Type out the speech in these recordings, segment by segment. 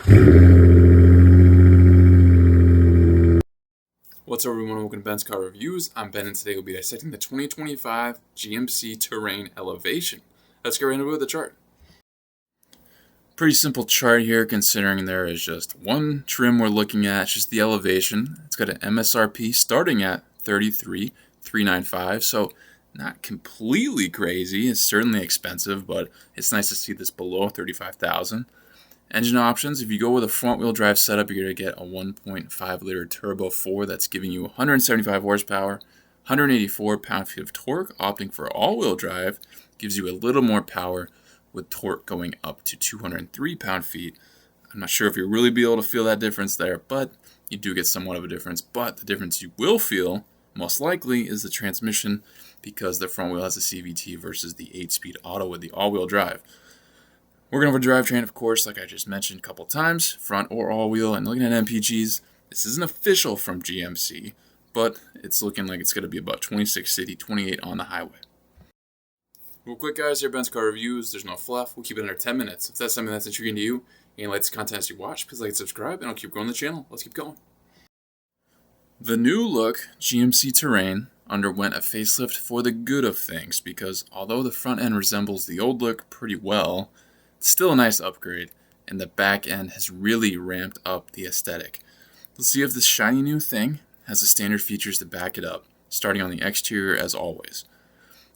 What's up, everyone? Welcome to Ben's Car Reviews. I'm Ben, and today we'll be dissecting the 2025 GMC Terrain Elevation. Let's get right into it with the chart. Pretty simple chart here, considering there is just one trim we're looking at. It's just the Elevation. It's got an MSRP starting at $33,395, so not completely crazy. It's certainly expensive, but it's nice to see this below $35,000. Engine options: if you go with a front-wheel drive setup, you're going to get a 1.5-liter Turbo 4 that's giving you 175 horsepower, 184 pound-feet of torque. Opting for all-wheel drive gives you a little more power with torque going up to 203 pound-feet. I'm not sure if you'll really be able to feel that difference there, but you do get somewhat of a difference. But the difference you will feel, most likely, is the transmission, because the front wheel has a CVT versus the 8-speed auto with the all-wheel drive. We're going over drivetrain, of course, like I just mentioned a couple times, front or all-wheel, and looking at MPGs. This isn't official from GMC, but it's looking like it's going to be about 26 city, 28 on the highway. Real quick, guys, here Ben's Car Reviews. There's no fluff. We'll keep it under 10 minutes. If that's something that's intriguing to you and you like this content as you watch, please like and subscribe, and I'll keep growing the channel. Let's keep going. The new look GMC Terrain underwent a facelift for the good of things, because although the front end resembles the old look pretty well, it's still a nice upgrade, and the back end has really ramped up the aesthetic. Let's see if this shiny new thing has the standard features to back it up, starting on the exterior as always.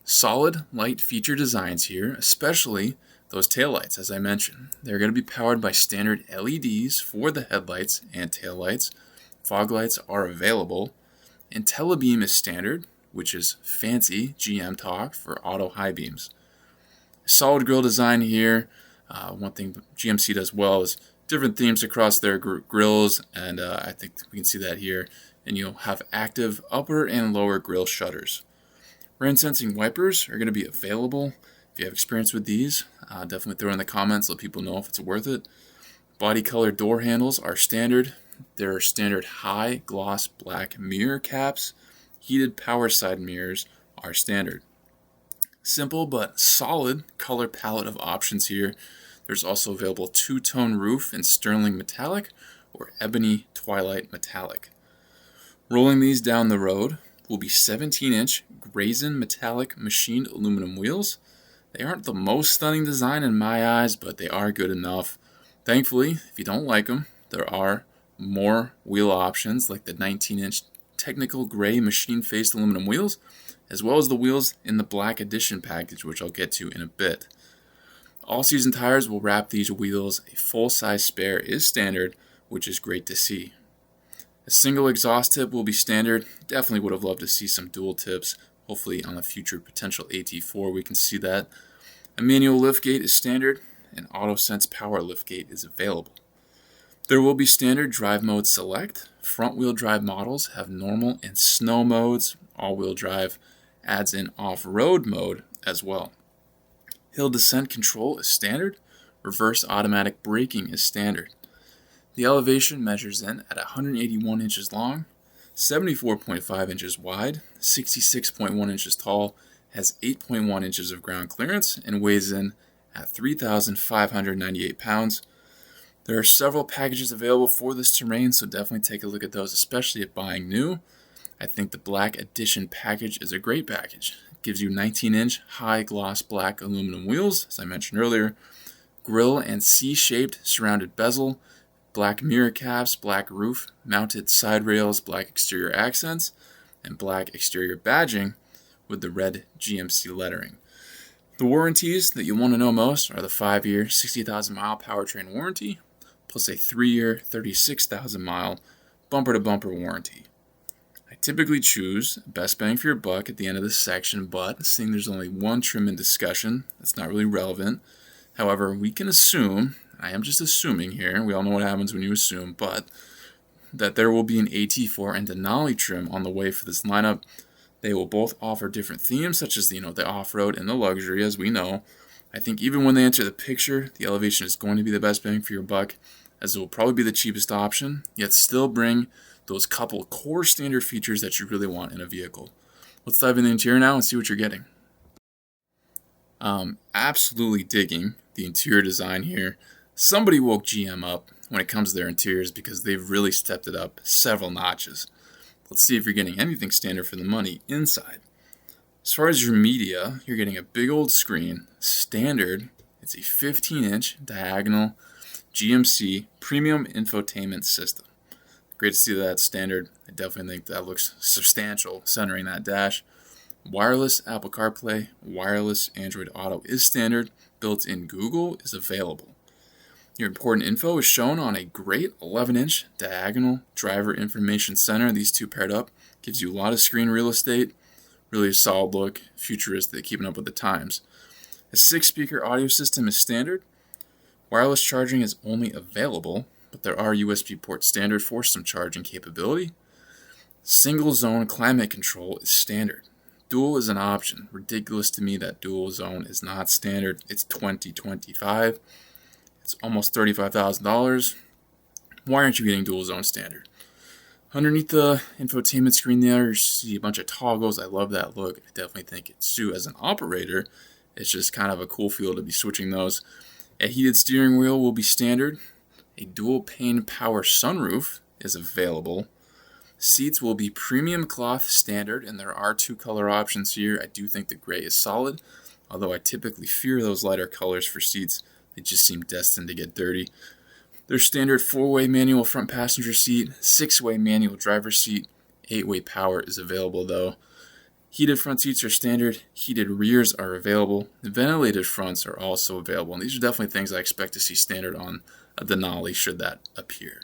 Solid, light feature designs here, especially those taillights, as I mentioned. They're going to be powered by standard LEDs for the headlights and taillights. Fog lights are available. IntelliBeam is standard, which is fancy GM talk for auto high beams. Solid grille design here. One thing GMC does well is different themes across their grills, and I think we can see that here. And you'll have active upper and lower grille shutters. Rain sensing wipers are going to be available. If you have experience with these, definitely throw in the comments, let people know if it's worth it. Body color door handles are standard. There are standard high gloss black mirror caps. Heated power side mirrors are standard. Simple but solid color palette of options here. There's also available two-tone roof in sterling metallic or ebony twilight metallic. Rolling these down the road will be 17-inch Grazen metallic machined aluminum wheels. They aren't the most stunning design in my eyes, but they are good enough. Thankfully, if you don't like them, there are more wheel options, like the 19-inch technical gray machine-faced aluminum wheels, as well as the wheels in the black edition package, which I'll get to in a bit. All-season tires will wrap these wheels. A full-size spare is standard, which is great to see. A single exhaust tip will be standard. Definitely would have loved to see some dual tips. Hopefully on a future potential AT4 we can see that. A manual liftgate is standard, and AutoSense power liftgate is available. There will be standard drive mode select. Front-wheel drive models have normal and snow modes. All-wheel drive adds in off-road mode as well. Hill descent control is standard. Reverse automatic braking is standard. The Elevation measures in at 181 inches long, 74.5 inches wide, 66.1 inches tall, has 8.1 inches of ground clearance, and weighs in at 3,598 pounds. There are several packages available for this Terrain, so definitely take a look at those, especially if buying new. I think the Black Edition package is a great package. It gives you 19-inch high gloss black aluminum wheels, as I mentioned earlier, grille and C-shaped surrounded bezel, black mirror caps, black roof, mounted side rails, black exterior accents, and black exterior badging with the red GMC lettering. The warranties that you want to know most are the 5-year, 60,000-mile powertrain warranty, plus a 3-year, 36,000-mile bumper-to-bumper warranty. I typically choose best bang for your buck at the end of this section, but seeing there's only one trim in discussion, that's not really relevant. However, we can assume, I am just assuming here, we all know what happens when you assume, but that there will be an AT4 and Denali trim on the way for this lineup. They will both offer different themes, such as the off-road and the luxury, as we know. I think even when they enter the picture, the Elevation is going to be the best bang for your buck, as it will probably be the cheapest option, yet still bring those couple core standard features that you really want in a vehicle. Let's dive in the interior now and see what you're getting. Absolutely digging the interior design here. Somebody woke GM up when it comes to their interiors because they've really stepped it up several notches. Let's see if you're getting anything standard for the money inside. As far as your media, you're getting a big old screen, standard. It's a 15-inch diagonal GMC premium infotainment system. Great to see that standard. I definitely think that looks substantial centering that dash. Wireless Apple CarPlay, wireless Android Auto is standard. Built-in Google is available. Your important info is shown on a great 11-inch diagonal driver information center. These two paired up gives you a lot of screen real estate. Really a solid look, futuristic, keeping up with the times. A 6-speaker audio system is standard. Wireless charging is only available, but there are USB ports standard for some charging capability. Single zone climate control is standard. Dual is an option. Ridiculous to me that dual zone is not standard. It's $2025. It's almost $35,000. Why aren't you getting dual zone standard? Underneath the infotainment screen there, you see a bunch of toggles. I love that look. I definitely think it's as an operator, it's just kind of a cool feel to be switching those. A heated steering wheel will be standard. A dual pane power sunroof is available. Seats will be premium cloth standard, and there are 2 color options here. I do think the gray is solid, although I typically fear those lighter colors for seats. They just seem destined to get dirty. There's standard 4-way manual front passenger seat, 6-way manual driver's seat, 8-way power is available though. Heated front seats are standard, heated rears are available, ventilated fronts are also available, and these are definitely things I expect to see standard on a Denali should that appear.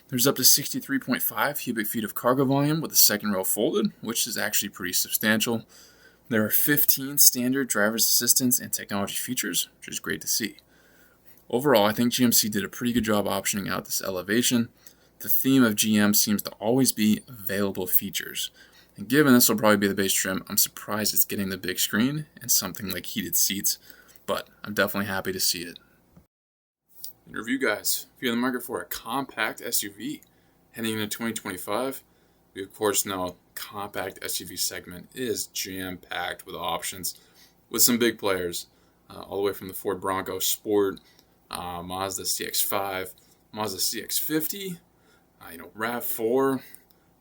There's up to 63.5 cubic feet of cargo volume with the second row folded, which is actually pretty substantial. There are 15 standard driver's assistance and technology features, which is great to see. Overall, I think GMC did a pretty good job optioning out this Elevation. The theme of GM seems to always be available features. And given this will probably be the base trim, I'm surprised it's getting the big screen and something like heated seats, but I'm definitely happy to see it. In review, guys, if you're in the market for a compact SUV heading into 2025, we of course know compact SUV segment is jam-packed with options with some big players, all the way from the Ford Bronco Sport, Mazda CX-5, Mazda CX-50, RAV4,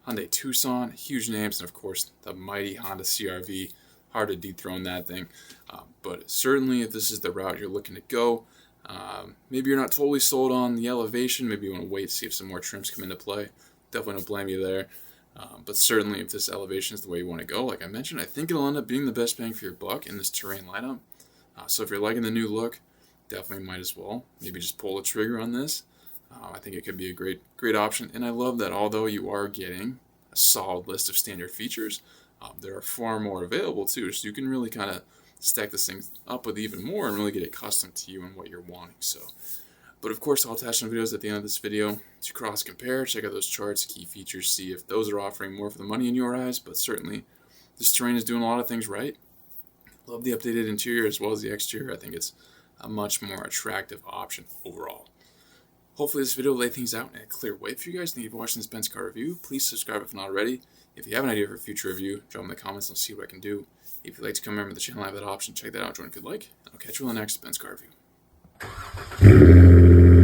Hyundai Tucson, huge names, and of course the mighty Honda CR-V. Hard to dethrone that thing, but certainly if this is the route you're looking to go, maybe you're not totally sold on the Elevation, maybe you want to wait to see if some more trims come into play. Definitely don't blame you there, but certainly if this Elevation is the way you want to go, like I mentioned, I think it'll end up being the best bang for your buck in this Terrain lineup. So if you're liking the new look, definitely might as well maybe just pull the trigger on this. I think it could be a great option, and I love that although you are getting a solid list of standard features, there are far more available too, so you can really kind of stack this thing up with even more and really get accustomed to you and what you're wanting. But of course, I'll attach some videos at the end of this video to cross compare, check out those charts, key features, see if those are offering more for the money in your eyes. But certainly this Terrain is doing a lot of things right. Love the updated interior as well as the exterior. I think it's a much more attractive option overall. Hopefully this video will lay things out in a clear way for you guys. Thank you for watching this Benz car review. Please subscribe if not already. If you have an idea for a future review, drop in the comments and I'll see what I can do. If you'd like to come member of the channel, I have that option. Check that out. Join if you'd like. I'll catch you on the next Benz car review.